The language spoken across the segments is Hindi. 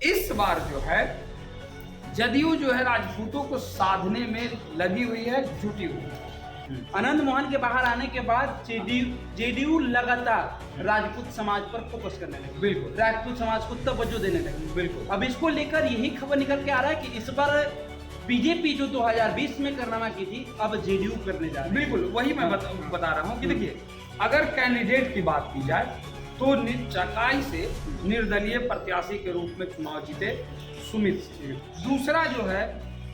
इस बार जो है जदयू जो है राजपूतों को साधने में लगी हुई है, जुटी हुई है। आनंद मोहन के बाहर आने के बाद जेडीयू लगातार राजपूत समाज पर फोकस करने लगी, बिल्कुल राजपूत समाज को तवज्जो देने लगी। बिल्कुल। अब इसको लेकर यही खबर निकल के आ रहा है कि इस बार बीजेपी जो 2020 में कारनामा की थी, अब जेडीयू करने जा रही है। बिल्कुल वही मैं बता रहा हूँ कि देखिए, अगर कैंडिडेट की बात की जाए तो चकाई से निर्दलीय प्रत्याशी के रूप में चुनाव जीते सुमित सिंह। दूसरा जो है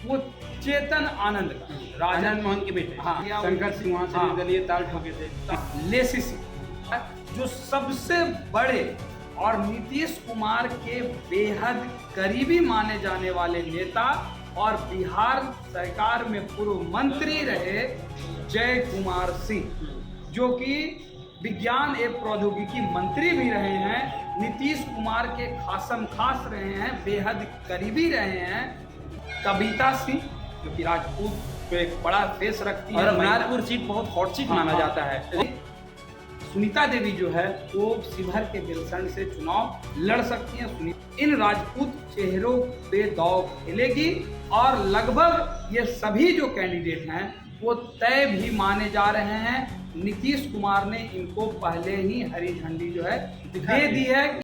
वो चेतन आनंद का, आनंद मोहन के बेटे शंकर सिंह वहां से निर्दलीय ताल ठोके थे। लेसी सिंह जो सबसे बड़े और नीतीश कुमार के बेहद करीबी माने जाने वाले नेता और बिहार सरकार में पूर्व मंत्री रहे जय कुमार सिंह, जो कि विज्ञान एवं प्रौद्योगिकी मंत्री भी रहे हैं, नीतीश कुमार के खासम खास रहे हैं, बेहद करीबी रहे हैं। कविता सिंह जो कि राजपूत पे एक बड़ा फेस रखती है, और नागपुर सीट बहुत हॉट सीट माना जाता है। सुनीता देवी जो है वो शिवहर के बेलसंड से चुनाव लड़ सकती हैं। इन राजपूत चेहरों पे दांव खेलेगी और लगभग ये सभी जो कैंडिडेट हैं वो तय भी माने जा रहे हैं। नीतीश कुमार ने इनको पहले ही हरी झंडी जो है दे दी है।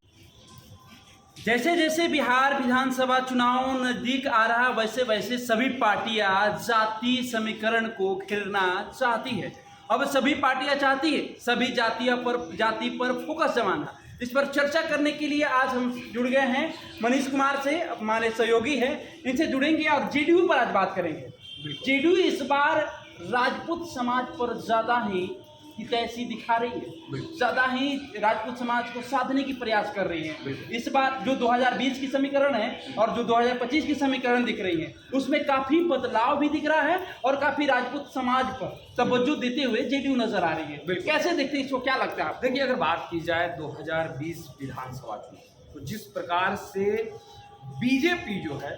जैसे जैसे बिहार विधानसभा चुनाव नजदीक आ रहा, वैसे वैसे सभी पार्टियां जाति समीकरण को घेरना चाहती है। अब सभी पार्टियां चाहती है सभी जाति पर फोकस जमाना। इस पर चर्चा करने के लिए आज हम जुड़ गए हैं मनीष कुमार से, हमारे सहयोगी हैं, इनसे जुड़ेंगे और जेडीयू पर आज बात करेंगे। जेडीयू इस बार राजपूत समाज पर ज्यादा ही हितैषी दिखा रही है, ज्यादा ही राजपूत समाज को साधने की प्रयास कर रही है। इस बार जो 2020 की समीकरण है और जो 2025 की समीकरण दिख रही है, उसमें काफी बदलाव भी दिख रहा है और काफी राजपूत समाज पर तवज्जो देते हुए जेडीयू नजर आ रही है। कैसे देखते हैं इसको, क्या लगता है? देखिए, अगर बात की जाए 2020 विधानसभा की, तो जिस प्रकार से बीजेपी जो है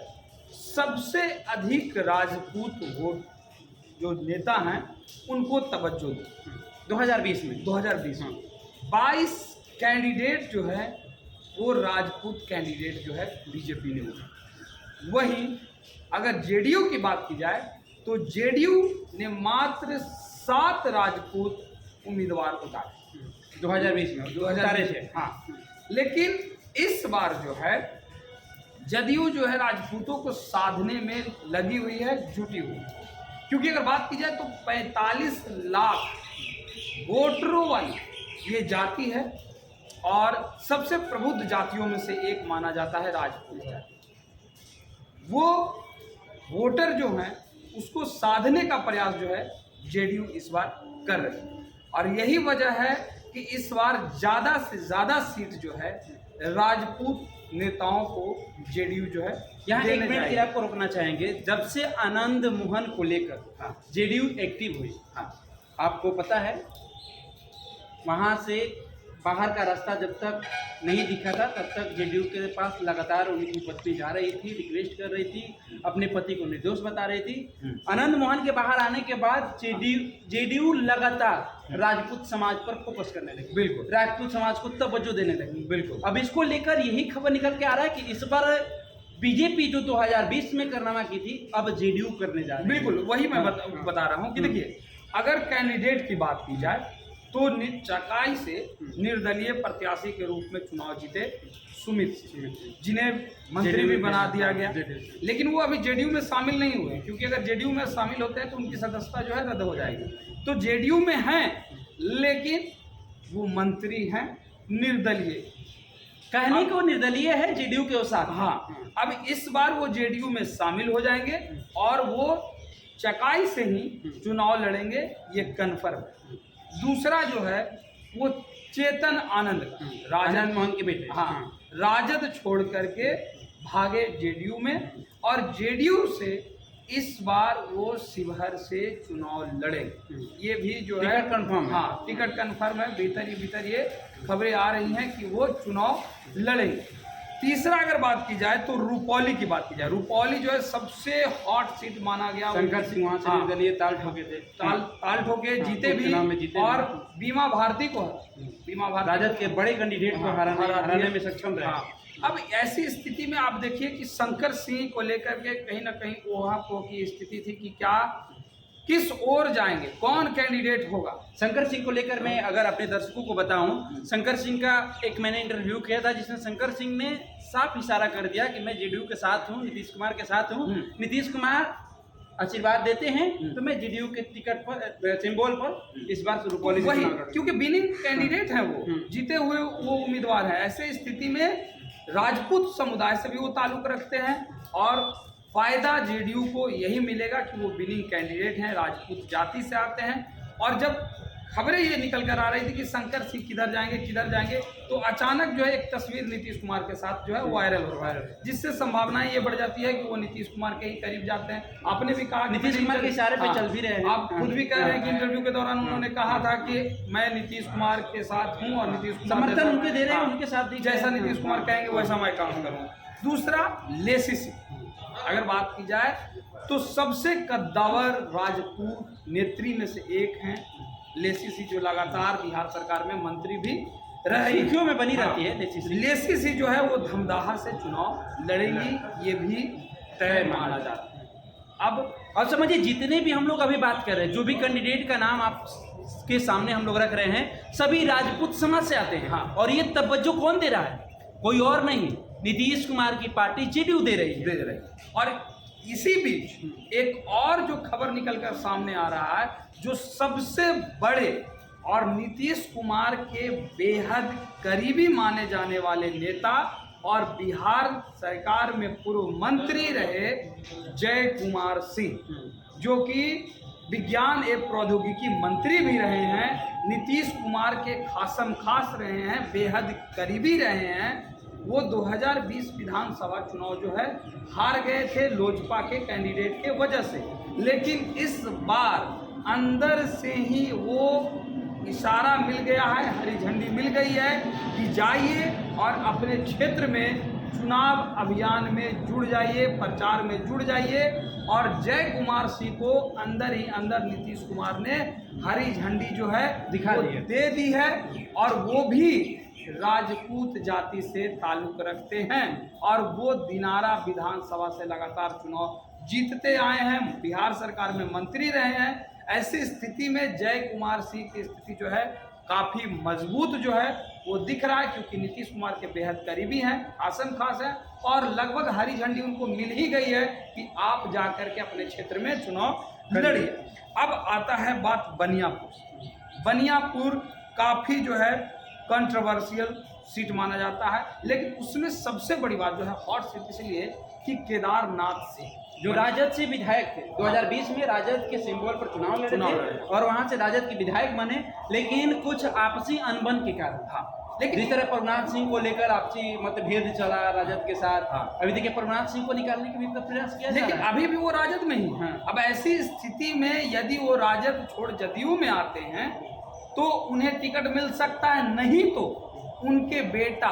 सबसे अधिक राजपूत वोट जो नेता हैं उनको तवज्जो दी 2020 में 22 कैंडिडेट जो है वो राजपूत कैंडिडेट जो है बीजेपी ने उठाया। वहीं अगर जेडीयू की बात की जाए तो जेडीयू ने मात्र 7 राजपूत उम्मीदवार उतारे 2020 में 2020 थे। हाँ, लेकिन इस बार जो है जदयू जो है राजपूतों को साधने में लगी हुई है, जुटी हुई है। क्योंकि अगर बात की जाए तो 45 लाख वोटरों वाली ये जाति है और सबसे प्रबुद्ध जातियों में से एक माना जाता है राजपूत जाति। वो वोटर जो हैं उसको साधने का प्रयास जो है जेडीयू इस बार कर रही है और यही वजह है कि इस बार ज़्यादा से ज़्यादा सीट जो है राजपूत नेताओं को जेडीयू जो है यहाँ एक मिनट के आपको रोकना चाहेंगे। जब से आनंद मोहन को लेकर जेडीयू एक्टिव हुई, आपको पता है वहाँ से बाहर का रास्ता जब तक नहीं दिखा था तब तक जेडीयू के पास लगातार उनकी पत्नी जा रही थी, रिक्वेस्ट कर रही थी, अपने पति को निर्दोष बता रही थी। आनंद मोहन के बाहर आने के बाद जेडीयू लगातार राजपूत समाज पर फोकस करने लगी, बिल्कुल राजपूत समाज को तवज्जो देने लगी। बिल्कुल। अब इसको लेकर यही खबर निकल के आ रहा है कि इस बार बीजेपी जो 2020 में कारनामा की थी, अब जेडीयू करने जा रही है। बिल्कुल वही मैं बता रहा हूँ कि देखिए, अगर कैंडिडेट की बात की जाए तो चकाई से निर्दलीय प्रत्याशी के रूप में चुनाव जीते सुमित सिंह, जिन्हें मंत्री भी बना दिया गया, लेकिन वो अभी जेडीयू में शामिल नहीं हुए, क्योंकि अगर जेडीयू में शामिल होते हैं तो उनकी सदस्यता जो है रद्द हो जाएगी। तो जेडीयू में हैं लेकिन वो मंत्री हैं, निर्दलीय, कहने को निर्दलीय है जेडीयू के साथ। हाँ, अब इस बार वो जेडीयू में शामिल हो जाएंगे और वो चकाई से ही चुनाव लड़ेंगे, ये कन्फर्म है। दूसरा जो है वो चेतन आनंद का, आनंद मोहन के बेटे, हाँ, राजद छोड़ करके भागे जेडीयू में और जेडीयू से इस बार वो शिवहर से चुनाव लड़ेंगे। ये भी जो है टिकट कंफर्म है। हाँ, टिकट कंफर्म है। भीतर ये खबरें आ रही हैं कि वो चुनाव लड़ेंगे। तीसरा अगर बात की जाए तो रुपौली की बात की जाए, रुपौली जो है सबसे हॉट सीट माना गया। शंकर सिंह वहां से निर्दलीय ताल ठोके थे, ताल ठोके जीते भी और बीमा भारती को, बीमा भारती राजद के बड़े कैंडिडेट को हराने में सक्षम रहे। अब ऐसी स्थिति में आप देखिए कि शंकर सिंह को लेकर के कहीं ना कहीं ओहापोह की स्थिति थी कि क्या किस ओर जाएंगे, कौन कैंडिडेट होगा। शंकर सिंह को लेकर मैं अगर अपने दर्शकों को बताऊं, शंकर सिंह का एक मैंने इंटरव्यू किया था जिसमें शंकर सिंह ने साफ इशारा कर दिया कि मैं जेडीयू के साथ हूं, नीतीश कुमार के साथ हूं। नीतीश कुमार आशीर्वाद देते हैं तो मैं जेडीयू के टिकट पर, सिंबल पर इस बार शुरू वही, क्योंकि विनिंग कैंडिडेट हैं, वो जीते हुए वो उम्मीदवार है। ऐसे स्थिति में राजपूत समुदाय से भी वो ताल्लुक रखते हैं और फायदा जेडीयू को यही मिलेगा कि वो विनिंग कैंडिडेट हैं, राजपूत जाति से आते हैं। और जब खबरें ये निकल कर आ रही थी कि शंकर सिंह किधर जाएंगे, तो अचानक जो है एक तस्वीर नीतीश कुमार के साथ जो है वायरल हो रहा है, जिससे संभावनाएं ये बढ़ जाती है कि वो नीतीश कुमार के ही करीब जाते हैं। आपने भी कहा नीतीश कुमार के इशारे पे चल भी रहे हैं, आप खुद भी कह रहे हैं कि इंटरव्यू के दौरान उन्होंने कहा था कि मैं नीतीश कुमार के साथ हूँ और नीतीश कुमार समर्थन उनके दे रहे हैं, उनके साथ जैसा नीतीश कुमार कहेंगे वैसा मैं काम करूँगा। दूसरा, लेसीसी अगर बात की जाए तो सबसे कद्दावर राजपूत नेत्री में से एक हैं लेसीसी, जो लगातार बिहार सरकार में मंत्री भी रही, सुर्खियों में बनी रहती है लेसीसी। लेसीसी जो है वो धमदाहा से चुनाव लड़ेगी, ये भी तय माना जाता है। अब समझिए, जितने भी हम लोग अभी बात कर रहे हैं, जो भी कैंडिडेट का नाम आप के सामने हम लोग रख रहे हैं, सभी राजपूत समाज से आते हैं। हाँ। और ये तवज्जो कौन दे रहा है? कोई और नहीं, नीतीश कुमार की पार्टी जेडीयू दे रही है। और इसी बीच एक और जो खबर निकलकर सामने आ रहा है, जो सबसे बड़े और नीतीश कुमार के बेहद करीबी माने जाने वाले नेता और बिहार सरकार में पूर्व मंत्री रहे जय कुमार सिंह, जो कि विज्ञान एवं प्रौद्योगिकी मंत्री भी रहे हैं, नीतीश कुमार के खासम खास रहे हैं, बेहद करीबी रहे हैं। वो 2020 विधानसभा चुनाव जो है हार गए थे लोजपा के कैंडिडेट के वजह से, लेकिन इस बार अंदर से ही वो इशारा मिल गया है, हरी झंडी मिल गई है कि जाइए और अपने क्षेत्र में चुनाव अभियान में जुड़ जाइए, प्रचार में जुड़ जाइए। और जय कुमार सिंह को अंदर ही अंदर नीतीश कुमार ने हरी झंडी जो है दे दी है, और वो भी राजपूत जाति से ताल्लुक रखते हैं और वो दिनारा विधानसभा से लगातार चुनाव जीतते आए हैं, बिहार सरकार में मंत्री रहे हैं। ऐसी स्थिति में जय कुमार सिंह की स्थिति जो है काफ़ी मजबूत जो है वो दिख रहा है, क्योंकि नीतीश कुमार के बेहद करीबी हैं, आसन खास हैं, और लगभग हरी झंडी उनको मिल ही गई है कि आप जा कर के अपने क्षेत्र में चुनाव लड़िए। अब आता है बात बनियापुर। बनियापुर काफ़ी जो है कंट्रोवर्शियल सीट माना जाता है, लेकिन उसमें सबसे बड़ी बात जो है हॉट सीट इसलिए कि केदारनाथ सिंह जो राजद से विधायक थे, 2020 में राजद के सिंबल पर चुनाव लड़े थे और वहां से राजद के विधायक बने, लेकिन कुछ आपसी अनबन के कारण था। लेकिन जिस तरह प्रभुनाथ सिंह को लेकर आपसी मतभेद चला राजद के साथ, अभी देखिए प्रभुनाथ सिंह को निकालने के भी प्रयास किया, लेकिन अभी भी वो राजद में ही है। अब ऐसी स्थिति में यदि वो राजद छोड़ जदयू में आते हैं तो उन्हें टिकट मिल सकता है, नहीं तो उनके बेटा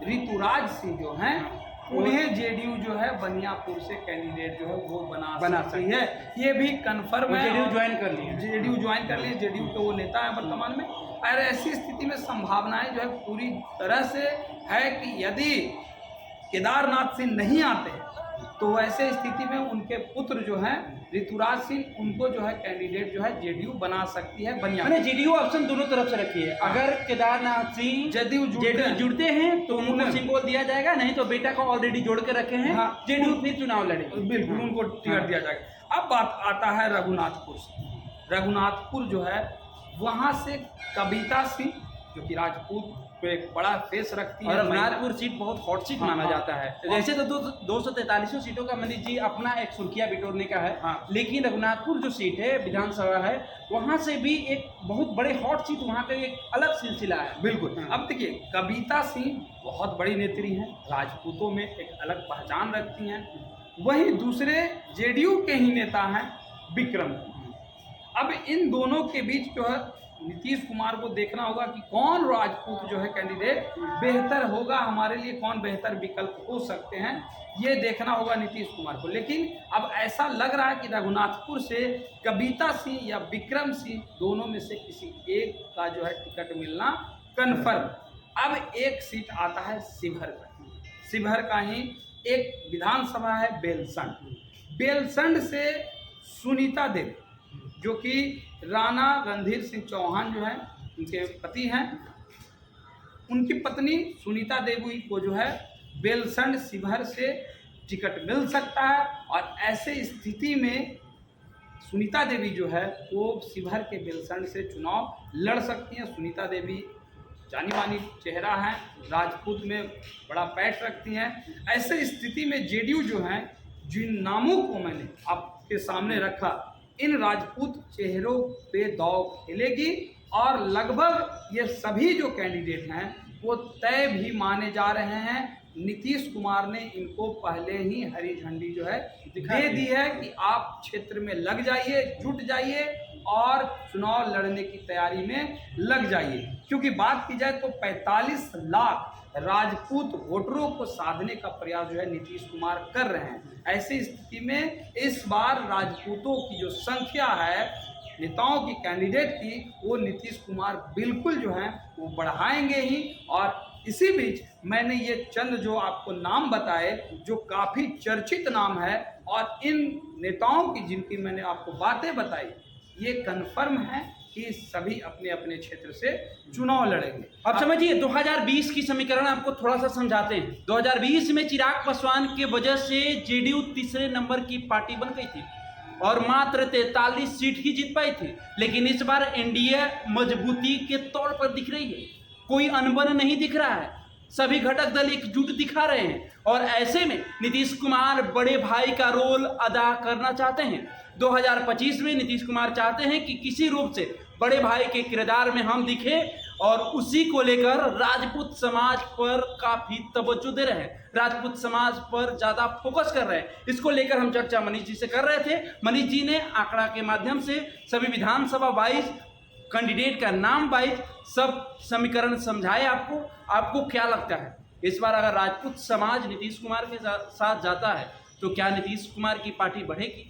ऋतुराज सिंह जो हैं उन्हें जेडीयू जो है बनियापुर से कैंडिडेट जो है वो बना सकती है। ये भी कन्फर्म है, जेडीयू ज्वाइन कर लिए, जेडीयू के वो नेता है वर्तमान में। और ऐसी स्थिति में संभावनाएं जो है पूरी तरह से है कि यदि केदारनाथ सिंह नहीं आते तो ऐसे स्थिति में उनके पुत्र जो हैं ऋतुराज सिंह, उनको जो है कैंडिडेट जो है जेडीयू बना सकती है बनियापुर। मैंने जेडीयू ऑप्शन दोनों तरफ से रखी है। अगर केदारनाथ सिंह जेडीयू जुड़ते हैं तो उनको सिंबल दिया जाएगा, नहीं तो बेटा को ऑलरेडी जोड़ के रखे हैं, जेडीयू फिर चुनाव लड़ेगी, बिल्कुल उनको टिकट दिया जाएगा। अब बात आता है रघुनाथपुर से। रघुनाथपुर जो है वहाँ से कविता सिंह जो कि राजपूत पे एक बड़ा फेस रखती है, और रघुनाथपुर सीट बहुत हॉट सीट माना जाता है। जैसे तो 243 सीटों का मनीष जी अपना एक सुर्खिया बिटोरने का है, लेकिन रघुनाथपुर जो सीट है विधानसभा है, वहाँ से भी एक बहुत बड़े हॉट सीट, वहाँ का एक अलग सिलसिला है। बिल्कुल। अब देखिए कविता सिंह बहुत बड़ी नेत्री हैं, राजपूतों में एक अलग पहचान रखती हैं। वहीं दूसरे जेडीयू के ही नेता हैं विक्रम। अब इन दोनों के बीच जो है नीतीश कुमार को देखना होगा कि कौन राजपूत जो है कैंडिडेट बेहतर होगा, हमारे लिए कौन बेहतर विकल्प हो सकते हैं, ये देखना होगा नीतीश कुमार को। लेकिन अब ऐसा लग रहा है कि रघुनाथपुर से कविता सिंह या विक्रम सिंह दोनों में से किसी एक का जो है टिकट मिलना कन्फर्म। अब एक सीट आता है शिवहर का। शिवहर का ही एक विधानसभा है बेलसंड। बेलसंड से सुनीता देवी जो कि राणा रणधीर सिंह चौहान जो है उनके पति हैं, उनकी पत्नी सुनीता देवी को जो है बेलसंड शिवहर से टिकट मिल सकता है। और ऐसे स्थिति में सुनीता देवी जो है वो शिवहर के बेलसंड से चुनाव लड़ सकती हैं। सुनीता देवी जानी मानी चेहरा है, राजपूत में बड़ा पैठ रखती हैं। ऐसे स्थिति में जेडीयू जो है, जिन नामों को मैंने आपके सामने रखा, इन राजपूत चेहरों पे दांव खेलेगी और लगभग ये सभी जो कैंडिडेट हैं वो तय भी माने जा रहे हैं। नीतीश कुमार ने इनको पहले ही हरी झंडी जो है दे दी है कि आप क्षेत्र में लग जाइए, जुट जाइए और चुनाव लड़ने की तैयारी में लग जाइए। क्योंकि बात की जाए तो 45 लाख राजपूत वोटरों को साधने का प्रयास जो है नीतीश कुमार कर रहे हैं। ऐसी स्थिति में इस बार राजपूतों की जो संख्या है नेताओं की, कैंडिडेट की, वो नीतीश कुमार बिल्कुल जो है वो बढ़ाएंगे ही। और इसी बीच मैंने ये चंद जो आपको नाम बताए जो काफ़ी चर्चित नाम है, और इन नेताओं की जिनकी मैंने आपको बातें बताई ये कन्फर्म है कि सभी अपने अपने क्षेत्र से चुनाव लड़ेंगे। अब समझिए 2020 की समीकरण आपको थोड़ा सा समझाते हैं। 2020 में चिराग पासवान के वजह से जेडीयू तीसरे नंबर की पार्टी बन गई थी और मात्र 43 सीट ही जीत पाई थी। लेकिन इस बार एनडीए मजबूती के तौर पर दिख रही है, कोई अनबन नहीं दिख रहा है, सभी घटक दल एकजुट दिखा रहे हैं। और ऐसे में नीतीश कुमार बड़े भाई का रोल अदा करना चाहते हैं। 2025 में नीतीश कुमार चाहते हैं कि किसी रूप से बड़े भाई के किरदार में हम दिखे और उसी को लेकर राजपूत समाज पर काफ़ी तवज्जो दे रहे हैं, राजपूत समाज पर ज़्यादा फोकस कर रहे हैं। इसको लेकर हम चर्चा मनीष जी से कर रहे थे। मनीष जी ने आंकड़ा के माध्यम से सभी विधानसभा वाइज, कैंडिडेट का नाम वाइज सब समीकरण समझाए आपको। आपको क्या लगता है इस बार अगर राजपूत समाज नीतीश कुमार के साथ जाता है तो क्या नीतीश कुमार की पार्टी बढ़ेगी?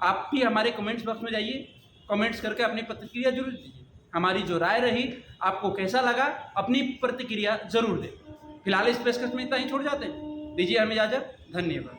आप भी हमारे कमेंट्स बॉक्स में जाइए, कमेंट्स करके अपनी प्रतिक्रिया जरूर दीजिए। हमारी जो राय रही आपको कैसा लगा अपनी प्रतिक्रिया जरूर दें। फिलहाल इस पेशकश में इतना ही छोड़ जाते हैं। दीजिए हमें इजाजत। धन्यवाद।